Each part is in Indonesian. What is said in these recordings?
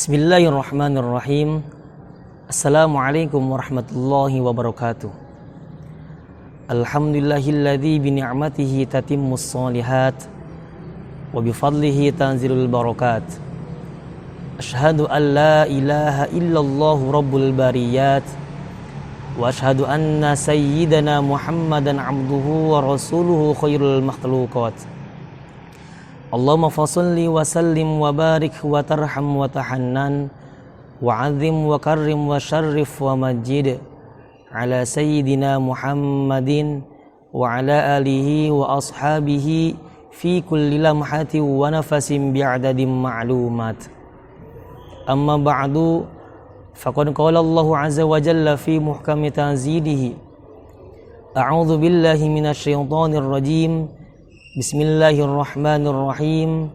Bismillahirrahmanirrahim. Assalamualaikum warahmatullahi wabarakatuh. Alhamdulillahilladzi bi ni'matihi tatimmus shalihat wa bi fadlihi tanzilul barakat. Asyhadu an la ilaha illallah rabbul bariyat wa asyhadu anna sayyidana Muhammadan abduhu wa rasuluhu khairul makhluqat. Allahumma fasalli wa sallim wa barik wa tarham wa tahannan wa azim wa karrim wa syarrif wa majid ala sayyidina Muhammadin wa ala alihi wa ashabihi fi kulli lamhati wa nafasin bi'adadim ma'lumat. Amma ba'du, faqad qala Allah azza wa jalla fi muhkami tanzilihi, a'udzu billahi minasy syaithanir rajim. Bismillahirrahmanirrahim.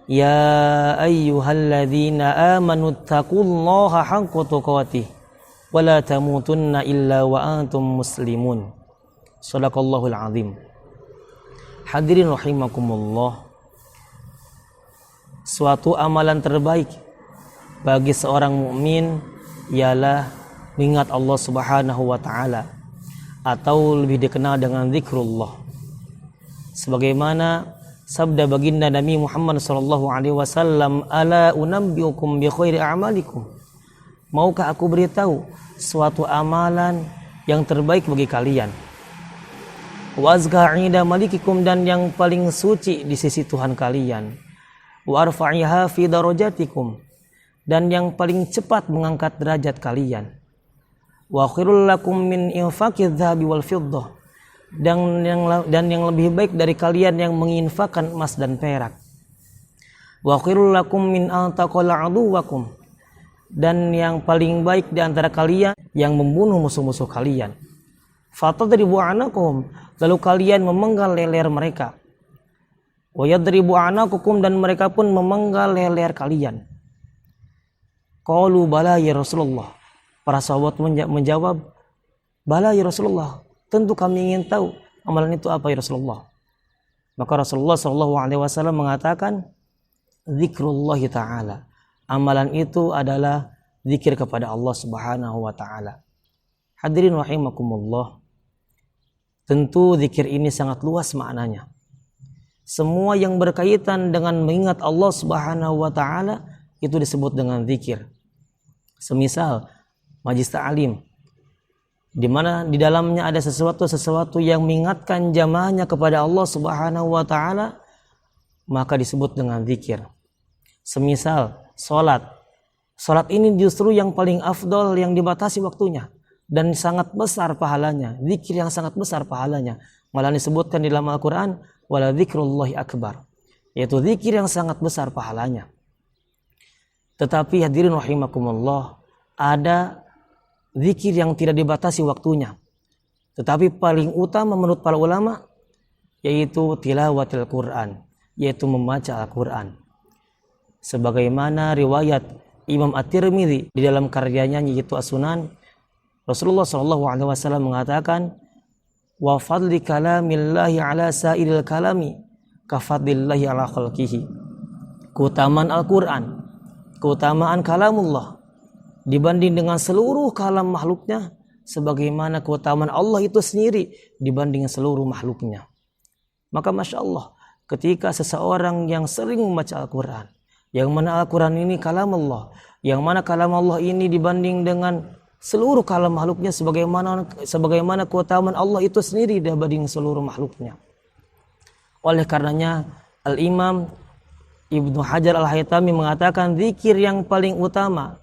Ya ayyuhalladzina amanu taqullaha haqqa tuqatih wa la tamutunna illa wa antum muslimun. Shadaqallahul azim. Hadirin rahimakumullah. Suatu amalan terbaik bagi seorang mukmin ialah mengingat Allah Subhanahu wa taala, atau lebih dikenal dengan zikrullah. Sebagaimana sabda baginda Nabi Muhammad sallallahu alaihi wasallam, ala unabbiukum bi khairi a'malikum. Maukah aku beritahu suatu amalan yang terbaik bagi kalian? Wa azka 'inda malikikum, dan yang paling suci di sisi Tuhan kalian. Wa arfa'iha fi darajatikum, dan yang paling cepat mengangkat derajat kalian. Wa khairul lakum min infaqidz dzahabi wal fiddah, dan yang lebih baik dari kalian yang menginfakkan emas dan perak. Wa khairul lakum min antaqal aduwakum, dan yang paling baik di antara kalian yang membunuh musuh-musuh kalian. Fatadribu anakum, lalu kalian memenggal leher mereka. Wa yadribu anakukum, dan mereka pun memenggal leher kalian. Qalu bala ya Rasulullah. Para sahabat menjawab, bala ya Rasulullah, tentu kami ingin tahu amalan itu apa ya Rasulullah. Maka Rasulullah SAW mengatakan, zikrullah ta'ala. Amalan itu adalah zikir kepada Allah Subhanahu wa ta'ala. Hadirin rahimakumullah. Tentu zikir ini sangat luas maknanya. Semua yang berkaitan dengan mengingat Allah Subhanahu wa ta'ala itu disebut dengan zikir. Semisal majlis ta'lim, di mana di dalamnya ada sesuatu yang mengingatkan jamaahnya kepada Allah Subhanahu wa taala, maka disebut dengan zikir. Semisal salat. Salat ini justru yang paling afdal, yang dibatasi waktunya dan sangat besar pahalanya. Zikir yang sangat besar pahalanya. Malah disebutkan di dalam Al-Qur'an, wala dzikrullahi akbar, yaitu zikir yang sangat besar pahalanya. Tetapi hadirin rahimakumullah, ada zikir yang tidak dibatasi waktunya, tetapi paling utama menurut para ulama yaitu tilawatil Quran, yaitu membaca Al-Quran. Sebagaimana riwayat Imam At-Tirmidzi di dalam karyanya yaitu As-Sunan, Rasulullah SAW mengatakan, wa fadli kalamillahi ala sa'iril kalami kafadlillahi ala khalqihi. Keutamaan Al-Quran, keutamaan kalamullah dibanding dengan seluruh kalam makhluknya, sebagaimana keutamaan Allah itu sendiri dibanding seluruh makhluknya. Maka Masya Allah, ketika seseorang yang sering membaca Al-Quran, yang mana Al-Quran ini kalam Allah, yang mana kalam Allah ini dibanding dengan seluruh kalam makhluknya, sebagaimana keutamaan Allah itu sendiri dibanding seluruh makhluknya. Oleh karenanya Al-Imam Ibnu Hajar Al-Haytami mengatakan zikir yang paling utama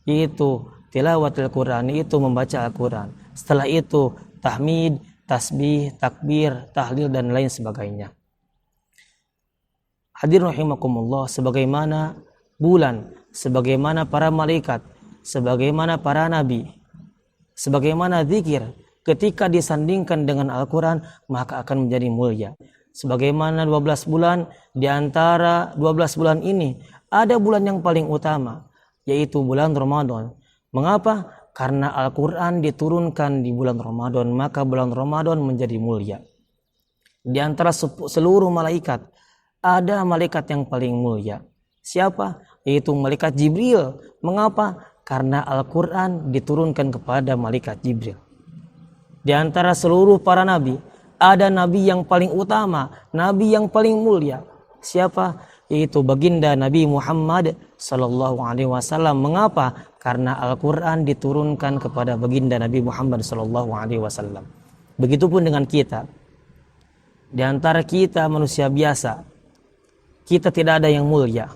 yaitu tilawatul Quran, yaitu membaca Al-Quran. Setelah itu tahmid, tasbih, takbir, tahlil, dan lain sebagainya. Hadirin rahimakumullah, sebagaimana bulan, sebagaimana para malaikat, sebagaimana para nabi, sebagaimana zikir ketika disandingkan dengan Al-Quran maka akan menjadi mulia. Sebagaimana 12 bulan, di antara 12 bulan ini ada bulan yang paling utama, yaitu bulan Ramadan. Mengapa? Karena Al-Quran diturunkan di bulan Ramadan, maka bulan Ramadan menjadi mulia. Di antara seluruh malaikat, ada malaikat yang paling mulia. Siapa? yaitu malaikat Jibril. Mengapa? Karena Al-Quran diturunkan kepada malaikat Jibril. Di antara seluruh para nabi, ada nabi yang paling utama, nabi yang paling mulia. Siapa? Yaitu baginda Nabi Muhammad sallallahu alaihi wasallam. Mengapa? Karena Al-Quran diturunkan kepada baginda Nabi Muhammad sallallahu alaihi wasallam. Begitupun dengan kita. Di antara kita manusia biasa, kita tidak ada yang mulia.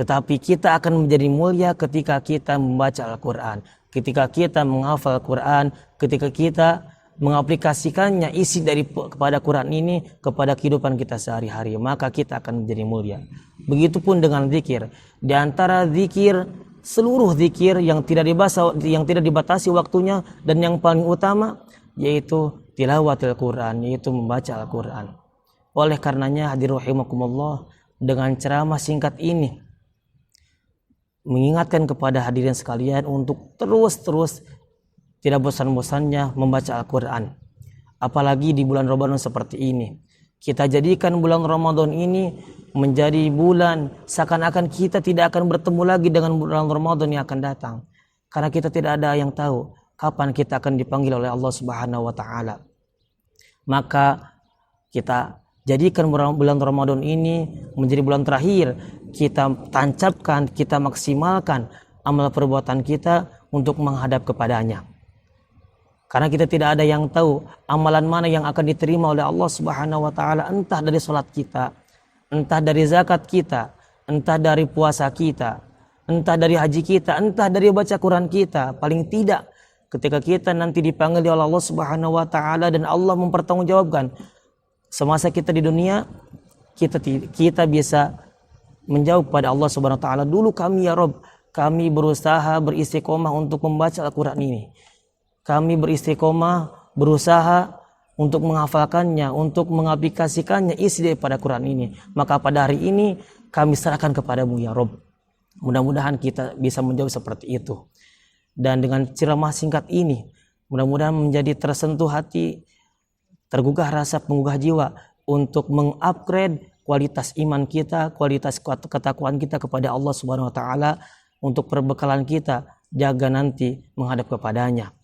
Tetapi kita akan menjadi mulia ketika kita membaca Al-Quran, ketika kita menghafal Al-Quran, ketika kita mengaplikasikannya isi kepada Quran ini kepada kehidupan kita sehari-hari, maka kita akan menjadi mulia. Begitupun dengan zikir. Di antara zikir, seluruh zikir yang tidak dibatasi waktunya dan yang paling utama yaitu tilawatil Quran, yaitu membaca Al-Quran. Oleh karenanya hadirin rahimakumullah, dengan ceramah singkat ini mengingatkan kepada hadirin sekalian untuk terus tidak bosan-bosannya membaca Al-Quran. Apalagi di bulan Ramadan seperti ini. Kita jadikan bulan Ramadan ini menjadi bulan seakan-akan kita tidak akan bertemu lagi dengan bulan Ramadan yang akan datang. Karena kita tidak ada yang tahu kapan kita akan dipanggil oleh Allah Subhanahu wa taala. Maka kita jadikan bulan Ramadan ini menjadi bulan terakhir. Kita tancapkan, kita maksimalkan amal perbuatan kita untuk menghadap kepadanya. Karena kita tidak ada yang tahu amalan mana yang akan diterima oleh Allah Subhanahu wa taala, entah dari salat kita, entah dari zakat kita, entah dari puasa kita, entah dari haji kita, entah dari baca Quran kita. Paling tidak ketika kita nanti dipanggil oleh Allah Subhanahu wa taala dan Allah mempertanggungjawabkan semasa kita di dunia, kita bisa menjawab pada Allah Subhanahu wa taala, dulu kami ya Rabb, kami berusaha beristiqomah untuk membaca Al-Quran ini. Kami beristiqomah, berusaha untuk menghafalkannya, untuk mengaplikasikannya isi daripada Quran ini. Maka pada hari ini kami serahkan kepadamu ya Rabb. Mudah-mudahan kita bisa menjawab seperti itu. Dan dengan ceramah singkat ini, mudah-mudahan menjadi tersentuh hati, tergugah rasa, penggugah jiwa untuk mengupgrade kualitas iman kita, kualitas ketakwaan kita kepada Allah Subhanahu wa taala untuk perbekalan kita jaga nanti menghadap kepadanya.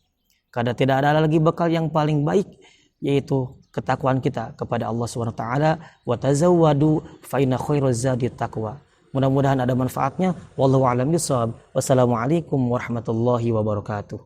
Karena tidak ada lagi bekal yang paling baik yaitu ketakwaan kita kepada Allah Subhanahu wa taala. Wa tazawwadu fa inna khairaz zadi taqwa. Mudah-mudahan ada manfaatnya. Wallahu a'lam bishawab. Wassalamualaikum warahmatullahi wabarakatuh.